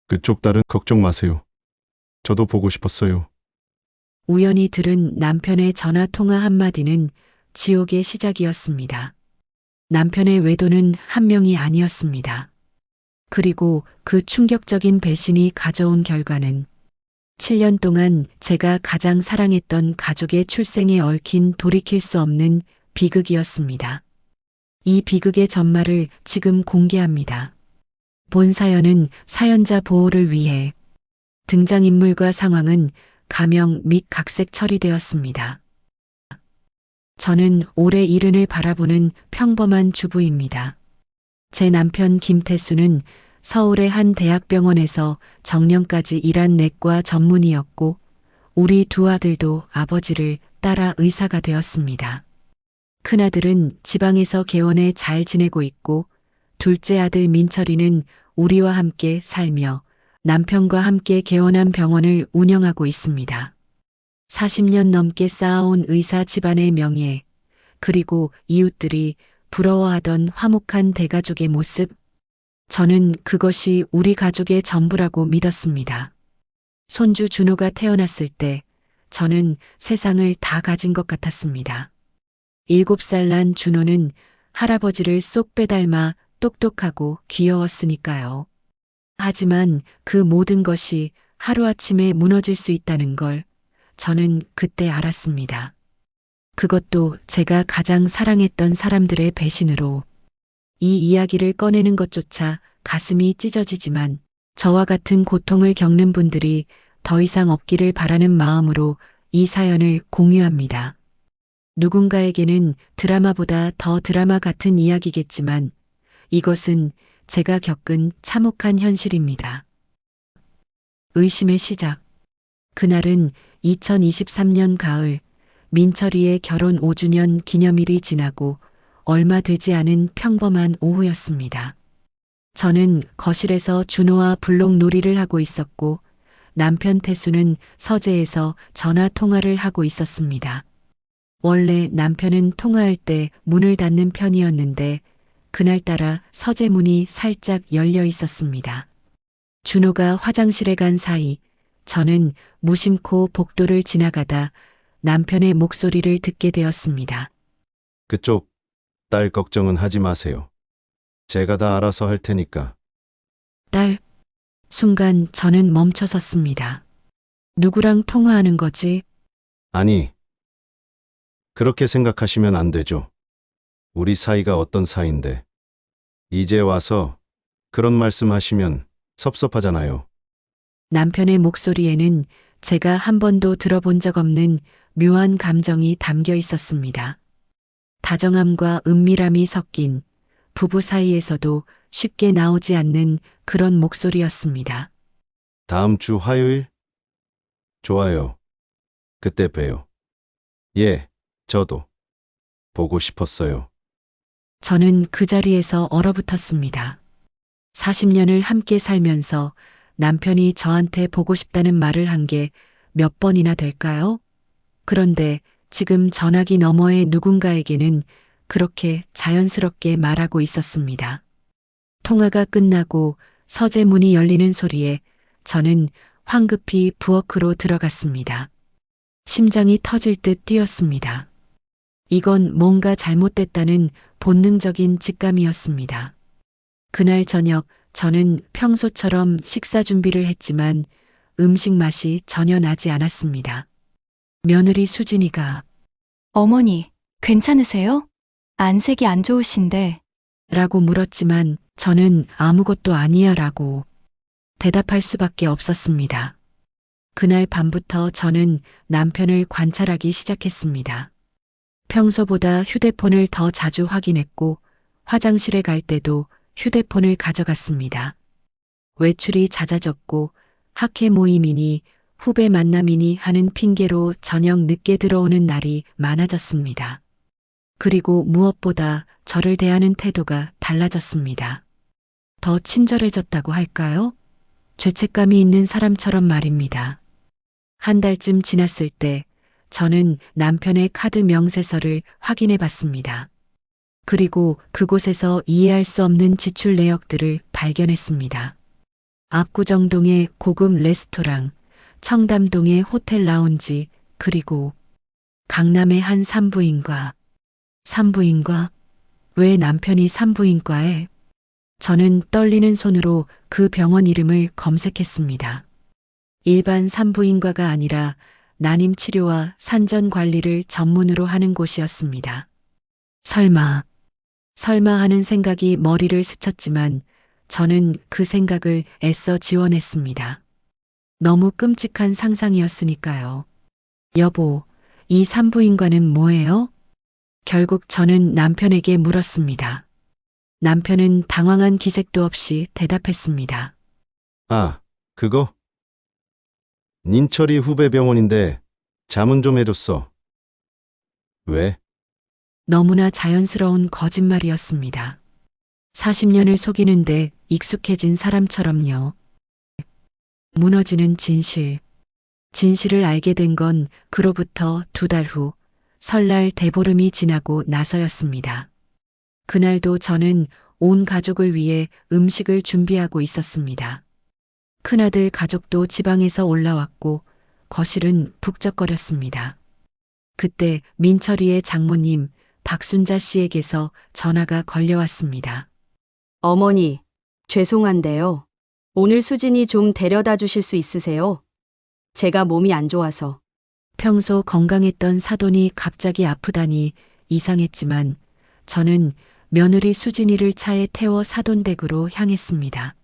그쪽 딸은 걱정 마세요. 저도 보고 싶었어요. 우연히 들은 남편의 전화 통화 한마디는 지옥의 시작이었습니다. 남편의 외도는 한 명이 아니었습니다. 그리고 그 충격적인 배신이 가져온 결과는 7년 동안 제가 가장 사랑했던 가족의 출생에 얽힌 돌이킬 수 없는 비극이었습니다. 이 비극의 전말을 지금 공개합니다. 본 사연은 사연자 보호를 위해 등장인물과 상황은 가명 및 각색 처리되었습니다. 저는 올해 이른을 바라보는 평범한 주부입니다. 제 남편 김태수는 서울의 한 대학병원에서 정년까지 일한 내과 전문의였고 우리 두 아들도 아버지를 따라 의사가 되었습니다. 큰아들은 지방에서 개원해 잘 지내고 있고 둘째 아들 민철이는 우리와 함께 살며 남편과 함께 개원한 병원을 운영하고 있습니다. 40년 넘게 쌓아온 의사 집안의 명예, 그리고 이웃들이 부러워하던 화목한 대가족의 모습, 저는 그것이 우리 가족의 전부라고 믿었습니다. 손주 준호가 태어났을 때 저는 세상을 다 가진 것 같았습니다. 7살 난 준호는 할아버지를 쏙 빼닮아 똑똑하고 귀여웠으니까요. 하지만 그 모든 것이 하루아침에 무너질 수 있다는 걸 저는 그때 알았습니다. 그것도 제가 가장 사랑했던 사람들의 배신으로. 이 이야기를 꺼내는 것조차 가슴이 찢어지지만 저와 같은 고통을 겪는 분들이 더 이상 없기를 바라는 마음으로 이 사연을 공유합니다. 누군가에게는 드라마보다 더 드라마 같은 이야기겠지만 이것은 제가 겪은 참혹한 현실입니다. 의심의 시작. 그날은 2023년 가을 민철이의 결혼 5주년 기념일이 지나고 얼마 되지 않은 평범한 오후였습니다. 저는 거실에서 준호와 블록놀이를 하고 있었고 남편 태수는 서재에서 전화 통화를 하고 있었습니다. 원래 남편은 통화할 때 문을 닫는 편이었는데 그날따라 서재 문이 살짝 열려 있었습니다. 준호가 화장실에 간 사이 저는 무심코 복도를 지나가다 남편의 목소리를 듣게 되었습니다. 그쪽 딸 걱정은 하지 마세요. 제가 다 알아서 할 테니까. 딸. 순간 저는 멈춰섰습니다. 누구랑 통화하는 거지? 아니, 그렇게 생각하시면 안 되죠. 우리 사이가 어떤 사이인데. 이제 와서 그런 말씀 하시면 섭섭하잖아요. 남편의 목소리에는 제가 한 번도 들어본 적 없는 묘한 감정이 담겨 있었습니다. 다정함과 은밀함이 섞인 부부 사이에서도 쉽게 나오지 않는 그런 목소리였습니다. 다음 주 화요일? 좋아요. 그때 봬요. 예, 저도. 보고 싶었어요. 저는 그 자리에서 얼어붙었습니다. 40년을 함께 살면서 남편이 저한테 보고 싶다는 말을 한 게 몇 번이나 될까요? 그런데 지금 전화기 너머의 누군가에게는 그렇게 자연스럽게 말하고 있었습니다. 통화가 끝나고 서재 문이 열리는 소리에 저는 황급히 부엌으로 들어갔습니다. 심장이 터질 듯 뛰었습니다. 이건 뭔가 잘못됐다는 본능적인 직감이었습니다. 그날 저녁 저는 평소처럼 식사 준비를 했지만 음식 맛이 전혀 나지 않았습니다. 며느리 수진이가 어머니, 괜찮으세요? 안색이 안 좋으신데. 라고 물었지만 저는 아무것도 아니야 라고 대답할 수밖에 없었습니다. 그날 밤부터 저는 남편을 관찰하기 시작했습니다. 평소보다 휴대폰을 더 자주 확인했고 화장실에 갈 때도 휴대폰을 가져갔습니다. 외출이 잦아졌고 학회 모임이니 후배 만남이니 하는 핑계로 저녁 늦게 들어오는 날이 많아졌습니다. 그리고 무엇보다 저를 대하는 태도가 달라졌습니다. 더 친절해졌다고 할까요? 죄책감이 있는 사람처럼 말입니다. 한 달쯤 지났을 때 저는 남편의 카드 명세서를 확인해 봤습니다. 그리고 그곳에서 이해할 수 없는 지출 내역들을 발견했습니다. 압구정동의 고급 레스토랑, 청담동의 호텔 라운지, 그리고 강남의 한 산부인과. 산부인과? 왜 남편이 산부인과에? 저는 떨리는 손으로 그 병원 이름을 검색했습니다. 일반 산부인과가 아니라 난임 치료와 산전 관리를 전문으로 하는 곳이었습니다. 설마 하는 생각이 머리를 스쳤지만 저는 그 생각을 애써 지워냈습니다. 너무 끔찍한 상상이었으니까요. 여보, 이 산부인과는 뭐예요? 결국 저는 남편에게 물었습니다. 남편은 당황한 기색도 없이 대답했습니다. 아, 그거? nin철이 후배 병원인데 자문 좀 해줬어. 왜? 너무나 자연스러운 거짓말이었습니다. 40년을 속이는데 익숙해진 사람처럼요. 무너지는 진실. 진실을 알게 된 건 그로부터 2달 후 설날 대보름이 지나고 나서였습니다. 그날도 저는 온 가족을 위해 음식을 준비하고 있었습니다. 큰아들 가족도 지방에서 올라왔고 거실은 북적거렸습니다. 그때 민철이의 장모님 박순자 씨에게서 전화가 걸려왔습니다. 어머니, 죄송한데요. 오늘 수진이 좀 데려다 주실 수 있으세요? 제가 몸이 안 좋아서. 평소 건강했던 사돈이 갑자기 아프다니 이상했지만 저는 며느리 수진이를 차에 태워 사돈댁으로 향했습니다.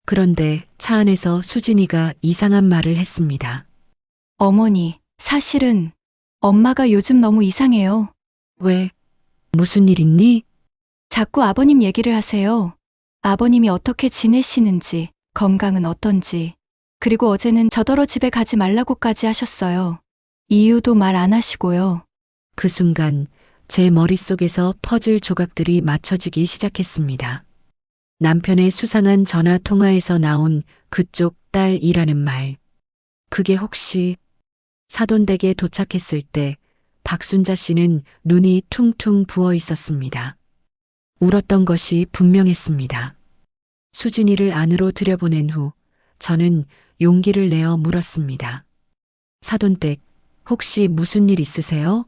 그런데 차 안에서 수진이가 이상한 말을 했습니다. 어머니, 사실은 엄마가 요즘 너무 이상해요. 왜? 무슨 일 있니? 자꾸 아버님 얘기를 하세요. 아버님이 어떻게 지내시는지, 건강은 어떤지. 그리고 어제는 저더러 집에 가지 말라고까지 하셨어요. 이유도 말 안 하시고요. 그 순간 제 머릿속에서 퍼즐 조각들이 맞춰지기 시작했습니다. 남편의 수상한 전화 통화에서 나온 그쪽 딸이라는 말. 그게 혹시 사돈댁에 도착했을 때 박순자 씨는 눈이 퉁퉁 부어 있었습니다. 울었던 것이 분명했습니다. 수진이를 안으로 들여보낸 후 저는 용기를 내어 물었습니다. 사돈댁, 혹시 무슨 일 있으세요?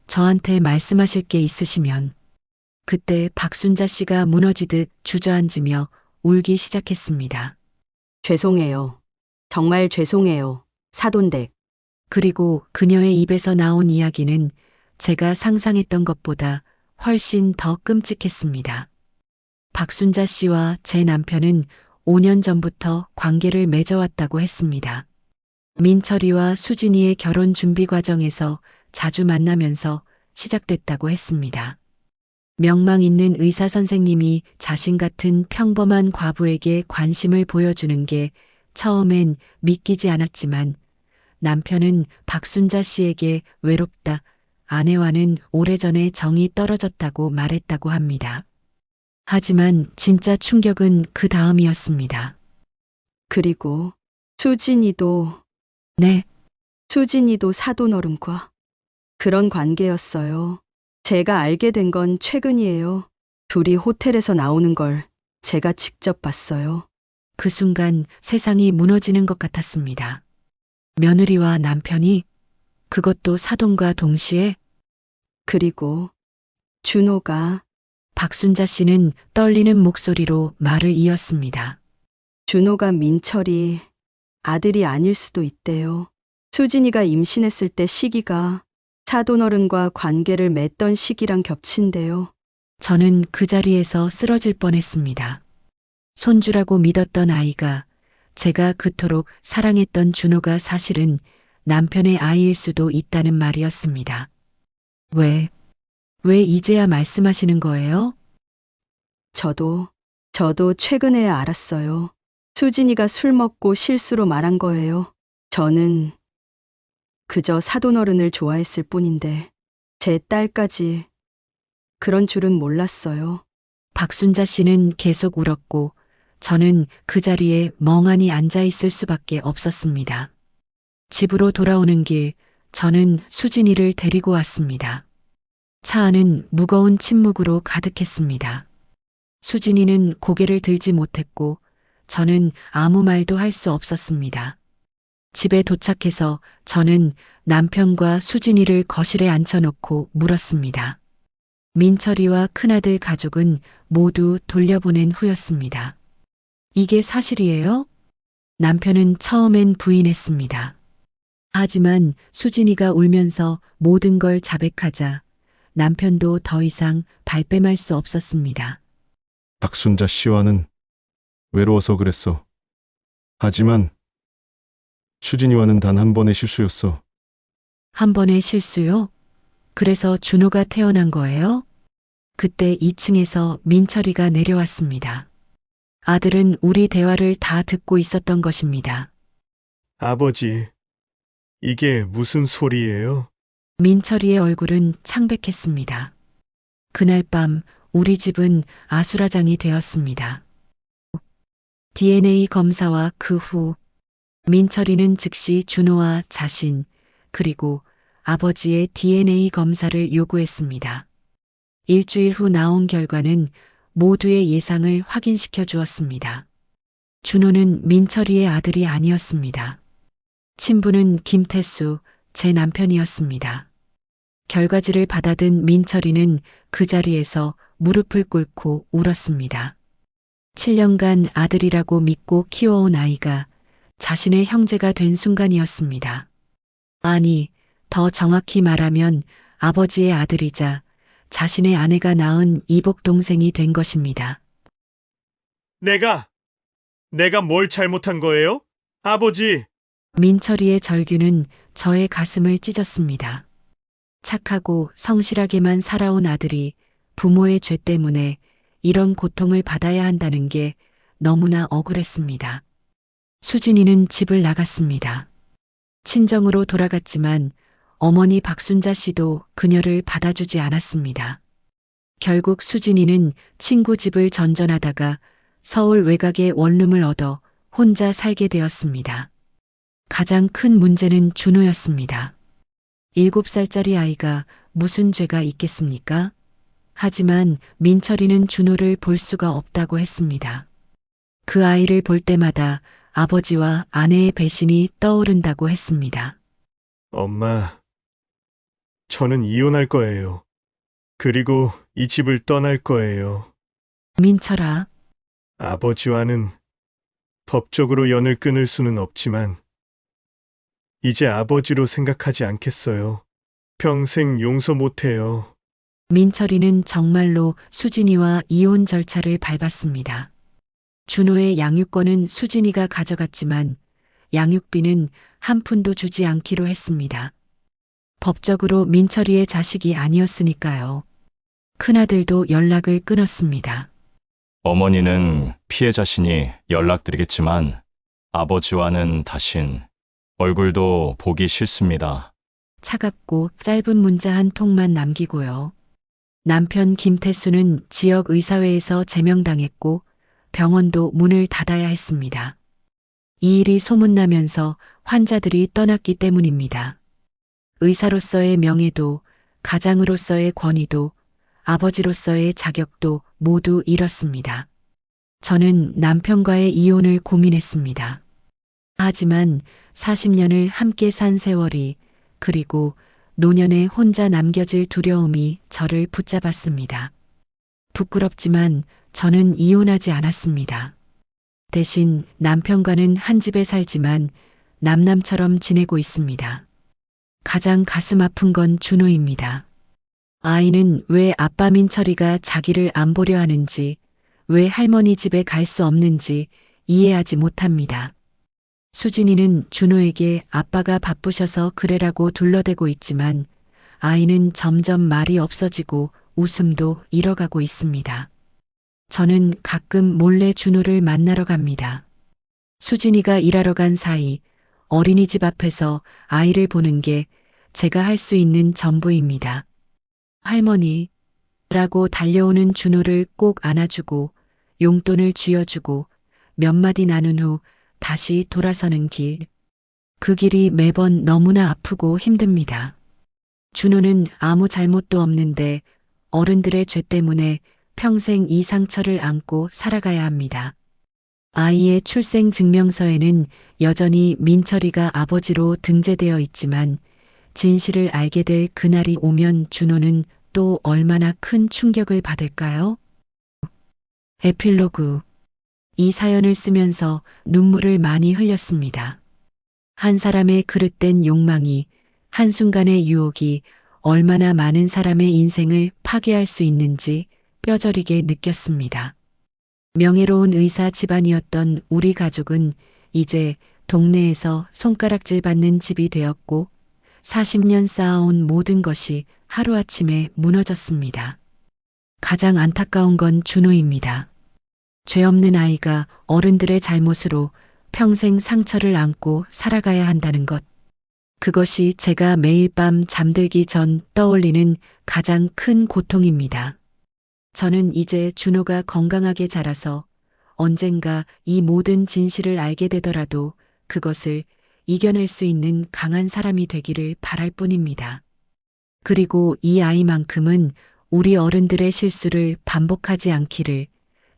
저한테 말씀하실 게 있으시면. 그때 박순자 씨가 무너지듯 주저앉으며 울기 시작했습니다. 죄송해요. 정말 죄송해요. 사돈댁. 그리고 그녀의 입에서 나온 이야기는 제가 상상했던 것보다 훨씬 더 끔찍했습니다. 박순자 씨와 제 남편은 5년 전부터 관계를 맺어왔다고 했습니다. 민철이와 수진이의 결혼 준비 과정에서 자주 만나면서 시작됐다고 했습니다. 명망 있는 의사 선생님이 자신 같은 평범한 과부에게 관심을 보여주는 게 처음엔 믿기지 않았지만 남편은 박순자 씨에게 외롭다, 아내와는 오래전에 정이 떨어졌다고 말했다고 합니다. 하지만 진짜 충격은 그 다음이었습니다. 그리고 수진이도 네, 사돈어른과 그런 관계였어요. 제가 알게 된 건 최근이에요. 둘이 호텔에서 나오는 걸 제가 직접 봤어요. 그 순간 세상이 무너지는 것 같았습니다. 며느리와 남편이, 그것도 사돈과 동시에. 그리고 준호가 박순자 씨는 떨리는 목소리로 말을 이었습니다. 민철이 아들이 아닐 수도 있대요. 수진이가 임신했을 때 시기가 사돈어른과 관계를 맺던 시기랑 겹친대요. 저는 그 자리에서 쓰러질 뻔했습니다. 손주라고 믿었던 아이가, 제가 그토록 사랑했던 준호가 사실은 남편의 아이일 수도 있다는 말이었습니다. 왜 이제야 말씀하시는 거예요? 저도 최근에 알았어요. 수진이가 술 먹고 실수로 말한 거예요. 저는 그저 사돈어른을 좋아했을 뿐인데 제 딸까지 그런 줄은 몰랐어요. 박순자 씨는 계속 울었고 저는 그 자리에 멍하니 앉아 있을 수밖에 없었습니다. 집으로 돌아오는 길, 저는 수진이를 데리고 왔습니다. 차 안은 무거운 침묵으로 가득했습니다. 수진이는 고개를 들지 못했고 저는 아무 말도 할 수 없었습니다. 집에 도착해서 저는 남편과 수진이를 거실에 앉혀놓고 물었습니다. 민철이와 큰아들 가족은 모두 돌려보낸 후였습니다. 이게 사실이에요? 남편은 처음엔 부인했습니다. 하지만 수진이가 울면서 모든 걸 자백하자 남편도 더 이상 발뺌할 수 없었습니다. 박순자 씨와는 외로워서 그랬어. 하지만 추진이와는 단 한 번의 실수였어. 한 번의 실수요? 그래서 준호가 태어난 거예요? 그때 2층에서 민철이가 내려왔습니다. 아들은 우리 대화를 다 듣고 있었던 것입니다. 아버지, 이게 무슨 소리예요? 민철이의 얼굴은 창백했습니다. 그날 밤 우리 집은 아수라장이 되었습니다. DNA 검사와 그 후 민철이는 즉시 준호와 자신 그리고 아버지의 DNA 검사를 요구했습니다. 일주일 후 나온 결과는 모두의 예상을 확인시켜 주었습니다. 준호는 민철이의 아들이 아니었습니다. 친부는 김태수, 제 남편이었습니다. 결과지를 받아든 민철이는 그 자리에서 무릎을 꿇고 울었습니다. 7년간 아들이라고 믿고 키워온 아이가 자신의 형제가 된 순간이었습니다. 아니, 더 정확히 말하면 아버지의 아들이자 자신의 아내가 낳은 이복 동생이 된 것입니다. 내가 뭘 잘못한 거예요? 아버지, 민철이의 절규는 저의 가슴을 찢었습니다. 착하고 성실하게만 살아온 아들이 부모의 죄 때문에 이런 고통을 받아야 한다는 게 너무나 억울했습니다. 수진이는 집을 나갔습니다. 친정으로 돌아갔지만 어머니 박순자 씨도 그녀를 받아주지 않았습니다. 결국 수진이는 친구 집을 전전하다가 서울 외곽에 원룸을 얻어 혼자 살게 되었습니다. 가장 큰 문제는 준호였습니다. 7살짜리 아이가 무슨 죄가 있겠습니까? 하지만 민철이는 준호를 볼 수가 없다고 했습니다. 그 아이를 볼 때마다 아버지와 아내의 배신이 떠오른다고 했습니다. 엄마, 저는 이혼할 거예요. 그리고 이 집을 떠날 거예요. 민철아, 아버지와는 법적으로 연을 끊을 수는 없지만 이제 아버지로 생각하지 않겠어요. 평생 용서 못해요. 민철이는 정말로 수진이와 이혼 절차를 밟았습니다. 준호의 양육권은 수진이가 가져갔지만 양육비는 한 푼도 주지 않기로 했습니다. 법적으로 민철이의 자식이 아니었으니까요. 큰아들도 연락을 끊었습니다. 어머니는 피해자시니 연락드리겠지만 아버지와는 다신 얼굴도 보기 싫습니다. 차갑고 짧은 문자 한 통만 남기고요. 남편 김태수는 지역 의사회에서 제명당했고 병원도 문을 닫아야 했습니다. 이 일이 소문나면서 환자들이 떠났기 때문입니다. 의사로서의 명예도, 가장으로서의 권위도, 아버지로서의 자격도 모두 잃었습니다. 저는 남편과의 이혼을 고민했습니다. 하지만 40년을 함께 산 세월이 그리고 노년에 혼자 남겨질 두려움이 저를 붙잡았습니다. 부끄럽지만 저는 이혼하지 않았습니다. 대신 남편과는 한 집에 살지만 남남처럼 지내고 있습니다. 가장 가슴 아픈 건 준호입니다. 아이는 왜 아빠 민철이가 자기를 안 보려 하는지, 왜 할머니 집에 갈 수 없는지 이해하지 못합니다. 수진이는 준호에게 아빠가 바쁘셔서 그래라고 둘러대고 있지만 아이는 점점 말이 없어지고 웃음도 잃어가고 있습니다. 저는 가끔 몰래 준호를 만나러 갑니다. 수진이가 일하러 간 사이 어린이집 앞에서 아이를 보는 게 제가 할 수 있는 전부입니다. 할머니, 라고 달려오는 준호를 꼭 안아주고 용돈을 쥐어주고 몇 마디 나눈 후 다시 돌아서는 길. 그 길이 매번 너무나 아프고 힘듭니다. 준호는 아무 잘못도 없는데 어른들의 죄 때문에 평생 이 상처를 안고 살아가야 합니다. 아이의 출생 증명서에는 여전히 민철이가 아버지로 등재되어 있지만 진실을 알게 될 그날이 오면 준호는 또 얼마나 큰 충격을 받을까요? 에필로그. 이 사연을 쓰면서 눈물을 많이 흘렸습니다. 한 사람의 그릇된 욕망이, 한순간의 유혹이 얼마나 많은 사람의 인생을 파괴할 수 있는지 뼈저리게 느꼈습니다. 명예로운 의사 집안이었던 우리 가족은 이제 동네에서 손가락질 받는 집이 되었고 40년 쌓아온 모든 것이 하루아침에 무너졌습니다. 가장 안타까운 건 준호입니다. 죄 없는 아이가 어른들의 잘못으로 평생 상처를 안고 살아가야 한다는 것. 그것이 제가 매일 밤 잠들기 전 떠올리는 가장 큰 고통입니다. 저는 이제 준호가 건강하게 자라서 언젠가 이 모든 진실을 알게 되더라도 그것을 이겨낼 수 있는 강한 사람이 되기를 바랄 뿐입니다. 그리고 이 아이만큼은 우리 어른들의 실수를 반복하지 않기를,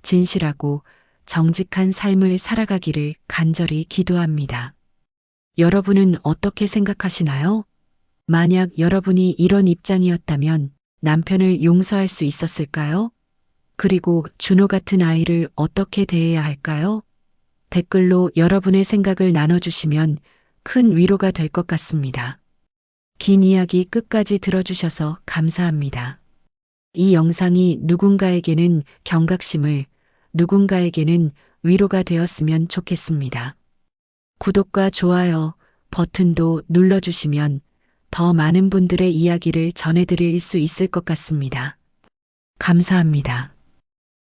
진실하고 정직한 삶을 살아가기를 간절히 기도합니다. 여러분은 어떻게 생각하시나요? 만약 여러분이 이런 입장이었다면 남편을 용서할 수 있었을까요? 그리고 준호 같은 아이를 어떻게 대해야 할까요? 댓글로 여러분의 생각을 나눠주시면 큰 위로가 될 것 같습니다. 긴 이야기 끝까지 들어주셔서 감사합니다. 이 영상이 누군가에게는 경각심을, 누군가에게는 위로가 되었으면 좋겠습니다. 구독과 좋아요 버튼도 눌러주시면 더 많은 분들의 이야기를 전해드릴 수 있을 것 같습니다. 감사합니다.